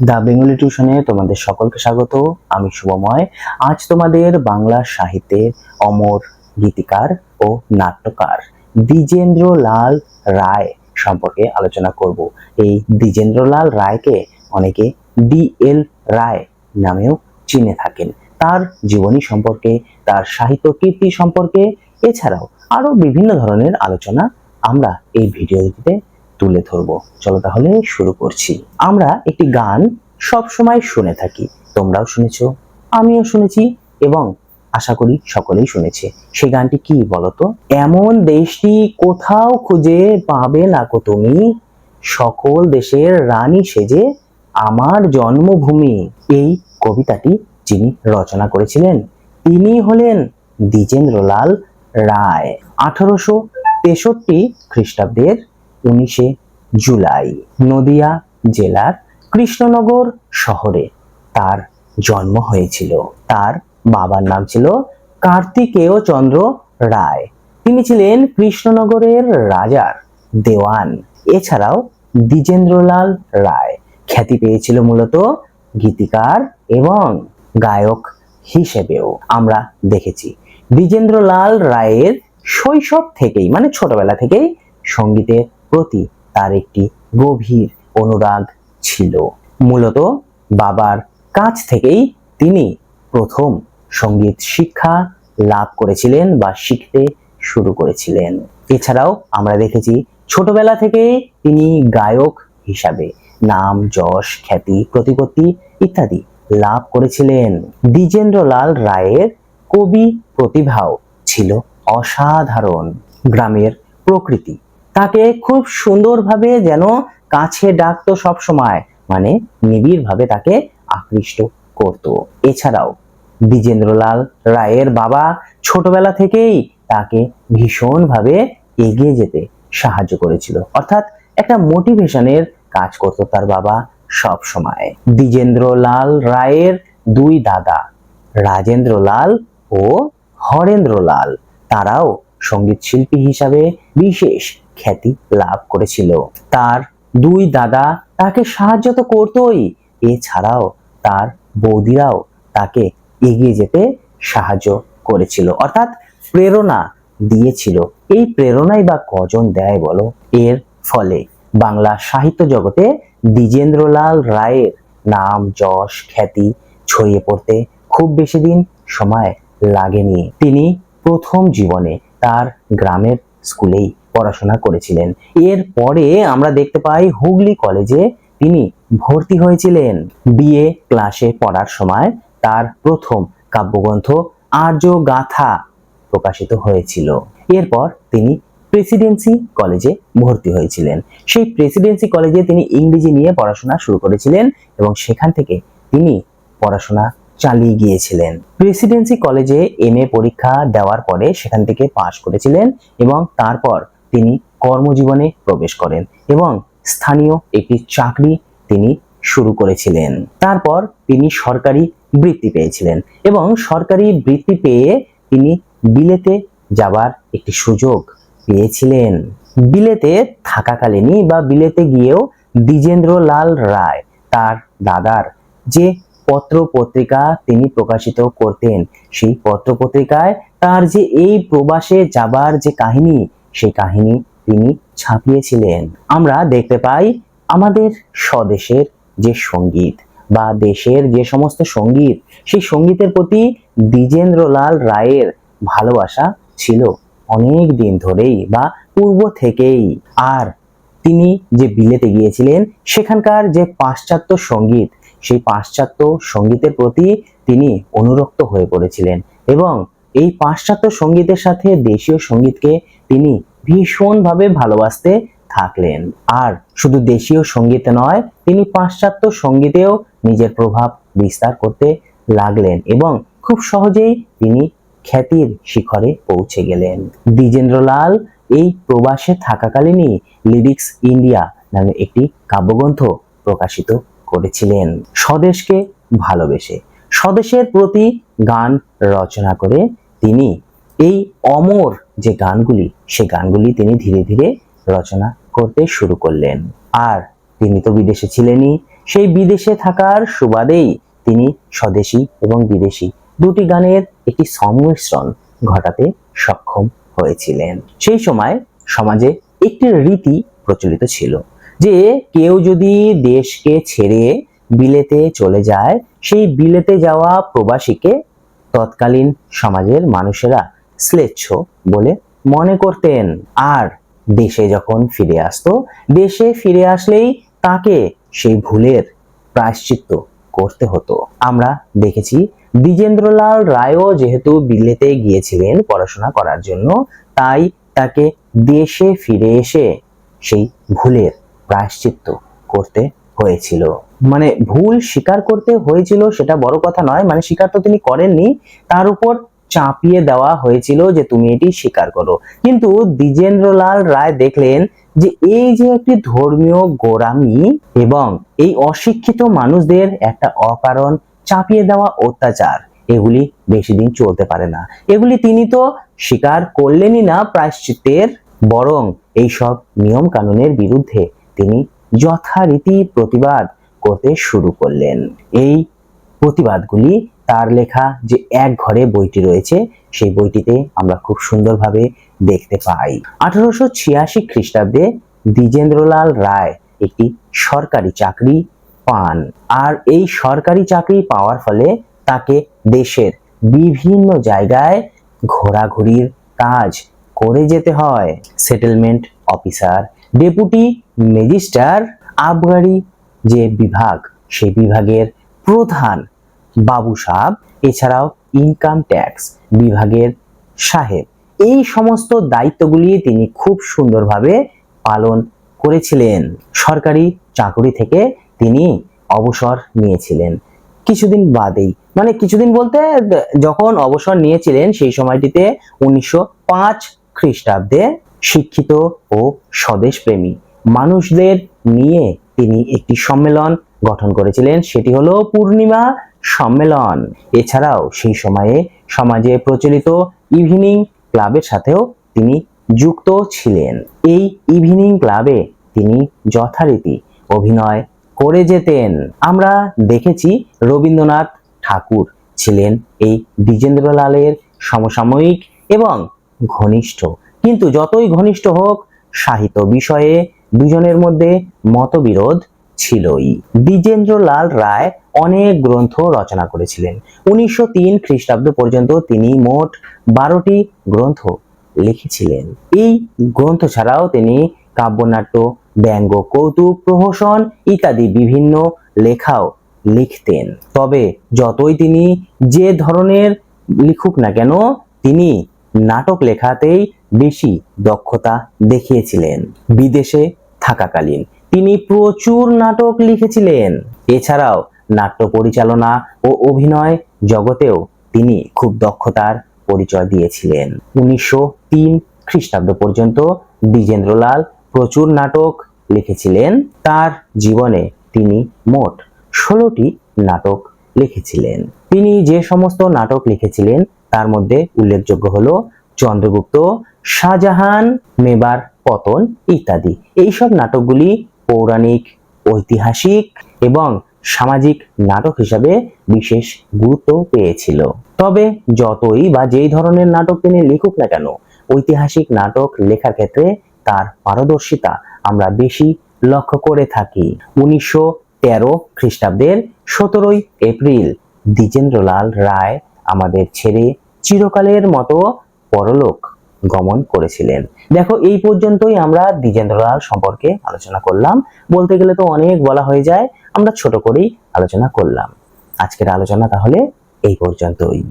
দা Bengali টিউশনে তোমাদের সকলকে স্বাগত। আমি শুভময়। আজ তোমাদের বাংলা সাহিত্যের অমর গীতিকার ও নাট্যকার দ্বিজেন্দ্রলাল রায় সম্পর্কে আলোচনা করব। এই দ্বিজেন্দ্রলাল রায়কে অনেকে DL রায় নামেও চিনে থাকেন। তার জীবনী সম্পর্কে, তার সাহিত্য কীর্তি সম্পর্কে, এছাড়াও আরো বিভিন্ন ধরনের আলোচনা আমরা এই ভিডিওটিতে তুলে ধরবো। চলো তাহলে শুরু করছি। আমরা একটি গান সব সময় শুনে থাকি, তোমরাও শুনেছো, আমিও শুনেছি এবং আশা করি সকলেই শুনেছে। সেই গানটি কি বলতো? এমন দেশটি কোথাও খুঁজে পাবে না কো তুমি, সকল দেশের রানী সেজে আমার জন্মভূমি। এই কবিতাটি যিনি রচনা করেছিলেন তিনি হলেন দ্বিজেন্দ্রলাল রায়। 1863 খ্রিস্টাব্দের 19 জুলাই নদিয়া জেলার কৃষ্ণনগর শহরে তার জন্ম হয়েছিল। তার বাবার নাম ছিল কার্তিকেয় চন্দ্র রায়। তিনি ছিলেন কৃষ্ণনগরের রাজার দেওয়ান। এছাড়াও দ্বিজেন্দ্রলাল রায় খ্যাতি পেয়েছিল মূলত গীতিকার এবং গায়ক হিসেবেও। আমরা দেখেছি দ্বিজেন্দ্রলাল রায়ের শৈশব থেকেই, মানে ছোটবেলা থেকেই সঙ্গীতের প্রতি তার একটি গভীর অনুরাগ ছিল। মূলত বাবার কাছ থেকেই তিনি প্রথম সঙ্গীত শিক্ষা লাভ করেছিলেন বা শিখতে শুরু করেছিলেন। এছাড়াও আমরা দেখেছি ছোটবেলা থেকেই তিনি গায়ক হিসাবে নাম, যশ, খ্যাতি, প্রতিপত্তি ইত্যাদি লাভ করেছিলেন। দ্বিজেন্দ্রলাল রায়ের কবি প্রতিভাও ছিল অসাধারণ। গ্রামের প্রকৃতি তাকে খুব সুন্দরভাবে যেন কাছে ডাকতো সব সময়, মানে নিবিড় ভাবে তাকে আকৃষ্ট করত। এছাড়াও দ্বিজেন্দ্রলাল রায়ের বাবা ছোটবেলা থেকেই তাকে ভীষণভাবে এগিয়ে যেতে সাহায্য করেছিল, অর্থাৎ একটা মোটিভেশনের কাজ করত তার বাবা সব সময়। দ্বিজেন্দ্রলাল রায়ের দুই দাদা রাজেন্দ্রলাল ও হরেন্দ্রলাল, তারাও সঙ্গীত শিল্পী হিসাবে বিশেষ খ্যাতি লাভ করেছিল। তার দুই দাদা তাকে সাহায্য তো করতোই, এছাড়াও তার বৌদিরাও তাকে এগিয়ে যেতে সাহায্য করেছিল, অর্থাৎ প্রেরণা দিয়েছিল। এই প্রেরণাই বা কজন দেয় বলো? এর ফলে বাংলা সাহিত্য জগতে দ্বিজেন্দ্রলাল রায়ের নাম, যশ, খ্যাতি ছড়িয়ে পড়তে খুব বেশি দিন সময় লাগেনি। তিনি প্রথম জীবনে তার গ্রামের স্কুলেই পড়াশোনা করেছিলেন। এরপরে আমরা দেখতে পাই হুগলি কলেজে তিনি ভর্তি হয়েছিলেন। BA ক্লাসে পড়ার সময় তার প্রথম কাব্যগ্রন্থ আর্য গাথা প্রকাশিত হয়েছিল। এরপর তিনি প্রেসিডেন্সি কলেজে ভর্তি হয়েছিলেন। সেই প্রেসিডেন্সি কলেজে তিনি ইংরেজি নিয়ে পড়াশোনা শুরু করেছিলেন এবং সেখান থেকে তিনি পড়াশোনা চালিয়ে গিয়েছিলেন। প্রেসিডেন্সি কলেজে MA পরীক্ষা দেওয়ার পরে সেখান থেকে পাশ করেছিলেন এবং তারপর তিনি কর্মজীবনে প্রবেশ করেন এবং স্থানীয় একটি চাকরি তিনি শুরু করেছিলেন। তারপর তিনি সরকারি বৃত্তি পেয়েছিলেন এবং সরকারি বৃত্তি পেয়ে তিনি বিলেতে যাবার একটি সুযোগ পেয়েছিলেন। বিলেতে থাকাকালীনই বা বিলেতে গিয়েও দ্বিজেন্দ্রলাল রায় তার দাদার যে পত্র পত্রিকা তিনি প্রকাশিত করতেন, সেই পত্র পত্রিকায় তার যে এই প্রবাসে যাবার যে কাহিনী, সেই কাহিনী তিনি ছাপিয়েছিলেন। আমরা দেখতে পাই আমাদের স্বদেশের যে সঙ্গীত বা দেশের যে সমস্ত সঙ্গীত, সেই সঙ্গীতের প্রতি দ্বিজেন্দ্রলাল রায়ের ভালোবাসা ছিল অনেক দিন ধরেই বা পূর্ব থেকেই। আর তিনি যে বিলেতে গিয়েছিলেন সেখানকার যে পাশ্চাত্য সঙ্গীত, সেই পাশ্চাত্য সঙ্গীতের প্রতি তিনি অনুরক্ত হয়ে পড়েছিলেন এবং এই পাশ্চাত্য সঙ্গীতের সাথে দেশীয় সঙ্গীতকে তিনি ভীষণভাবে ভালোবাসতে থাকলেন। আর শুধু দেশীয় সঙ্গীতে নয়, তিনি পাশ্চাত্য সঙ্গীতেও নিজের প্রভাব বিস্তার করতে লাগলেন এবং খুব সহজেই তিনি খ্যাতির শিখরে পৌঁছে গেলেন। দ্বিজেন্দ্রলাল এই প্রবাসে থাকাকালীনই লিরিক্স ইন্ডিয়া নামে একটি কাব্যগ্রন্থ প্রকাশিত করেছিলেন। স্বদেশকে ভালোবেসে স্বদেশের প্রতি গান রচনা করে তিনি এই অমর যে গানগুলি, সে গানগুলি তিনি ধীরে ধীরে রচনা করতে শুরু করলেন। আর তিনি তো বিদেশে ছিলেনই, সেই বিদেশে থাকার সুবাদেই তিনি স্বদেশী এবং বিদেশি দুটি গানের একটি সংমিশ্রণ ঘটাতে সক্ষম হয়েছিলেন। সেই সময় সমাজে একটি রীতি প্রচলিত ছিল যে কেউ যদি দেশকে ছেড়ে বিলেতে চলে যায়, সেই বিলেতে যাওয়া প্রবাসীকে তৎকালীন সমাজের মানুষেরা শ্লেষ্ঠ বলে মনে করতেন। আর দেশে যখন ফিরে আসতো, দেশে ফিরে আসলেই তাকে সেই ভুলের প্রায়শ্চিত্ত করতে হতো। আমরা দেখেছি দ্বিজেন্দ্রলাল রায়ও যেহেতু বিলেতে গিয়েছিলেন পড়াশোনা করার জন্য, তাই তাকে দেশে ফিরে এসে সেই ভুলের প্রায়শ্চিত্ত করতে হয়েছিল। মানে ভুল স্বীকার করতে হয়েছিল সেটা বড় কথা নয়, মানে স্বীকার তো তিনি করেননি, তার উপর চাপিয়ে দেওয়া হয়েছিল যে তুমি এটি স্বীকার করো। কিন্তু দ্বিজেন্দ্রলাল রায় দেখলেন যে এই যে একটি ধর্মীয় গোঁড়ামি এবং এই অশিক্ষিত মানুষদের একটা অকারণ চাপিয়ে দেওয়া অত্যাচার, এগুলি বেশি দিন চলতে পারে না। এগুলি তিনি তো স্বীকার করলেনই না প্রায়শ্চিত্তের, বরং এইসব নিয়ম কানুনের বিরুদ্ধে তিনি যথারীতি প্রতিবাদ করতে শুরু করলেন। এই প্রতিবাদগুলি তার লেখা যে এক ঘরে বইটি রয়েছে, সেই বইটিতে আমরা খুব সুন্দরভাবে দেখতে পাই। 1886 খ্রিস্টাব্দে দ্বিজেন্দ্রলাল রায় একটি সরকারি চাকরি পান। আর এই সরকারি চাকরি পাওয়ার ফলে তাকে দেশের বিভিন্ন জায়গায় ঘোরাঘুরির কাজ করে যেতে হয়। সেটেলমেন্ট অফিসার, ডেপুটি ম্যাজিস্ট্রার, আবগারি যে বিভাগ, সেই বিভাগের প্রধান বাবু সাহেব, এছাড়াও ইনকাম ট্যাক্স বিভাগের সাহেব, এই সমস্ত দায়িত্বগুলি তিনি খুব সুন্দরভাবে পালন করেছিলেন। সরকারি চাকরি থেকে তিনি অবসর নিয়েছিলেন কিছুদিন বাদেই, মানে কিছুদিন বলতে যখন অবসর নিয়েছিলেন সেই সময়টিতে 1905 খ্রিস্টাব্দে শিক্ষিত ও স্বদেশপ্রেমী মানুষদের নিয়ে তিনি একটি সম্মেলন গঠন করেছিলেন, সেটি হলো পূর্ণিমা সম্মেলন। এছাড়াও সেই সময়ে সমাজে প্রচলিত ইভিনিং ক্লাবের সাথেও তিনি যুক্ত ছিলেন। এই ইভিনিং ক্লাবে তিনি যথারীতি অভিনয় করে যেতেন। আমরা দেখেছি রবীন্দ্রনাথ ঠাকুর ছিলেন এই দ্বিজেন্দ্রলালের সমসাময়িক এবং ঘনিষ্ঠ, কিন্তু যতই ঘনিষ্ঠ হোক সাহিত্য বিষয়ে দুজনের মধ্যে মতবিরোধ ছিলই। দ্বিজেন্দ্রলাল রায় অনেক গ্রন্থ রচনা করেছিলেন। 1903 খ্রিস্টাব্দ পর্যন্ত তিনি মোট 12টি গ্রন্থ লিখেছিলেন। এই গ্রন্থ ছাড়াও তিনি কাব্যনাট্য, ব্যঙ্গ, কৌতুক, প্রহসন ইত্যাদি বিভিন্ন লেখাও লিখতেন। তবে যতই তিনি যে ধরনের লিখুক না কেন, তিনি নাটক লেখাতেই বেশি দক্ষতা দেখিয়েছিলেন। বিদেশে থাকাকালীন তিনি প্রচুর নাটক লিখেছিলেন। এছাড়াও নাট্য পরিচালনা ও অভিনয় জগতেও তিনি খুব দক্ষতার পরিচয় দিয়েছিলেন। 1903 খ্রিস্টাব্দ পর্যন্ত দ্বিজেন্দ্রলাল প্রচুর নাটক লিখেছিলেন। তার জীবনে তিনি মোট 16টি নাটক লিখেছিলেন। তিনি যে সমস্ত নাটক লিখেছিলেন তার মধ্যে উল্লেখযোগ্য হলো চন্দ্রগুপ্ত, শাহজাহান, মেবার পতন ইত্যাদি। এইসব নাটকগুলি পৌরাণিক, ঐতিহাসিক এবং সামাজিক নাটক হিসাবে বিশেষ গুরুত্ব পেয়েছিল। তবে যতই বা যেই ধরনের নাটক তিনি লিখুক না কেন, ঐতিহাসিক নাটক লেখার ক্ষেত্রে তার পারদর্শিতা আমরা বেশি লক্ষ্য করে থাকি। 1913 খ্রিস্টাব্দের 17 এপ্রিল দ্বিজেন্দ্রলাল রায় আমাদের ছেড়ে চিরকালের মতো পরলোক গমন করেছিলেন। দেখো, এই পর্যন্তই আমরা দ্বিজেন্দ্রলাল সম্পর্কে আলোচনা করলাম। বলতে গেলে তো অনেক বলা হয়ে যায়, আমরা ছোট করেই আলোচনা করলাম। আজকের আলোচনা তাহলে এই পর্যন্তই।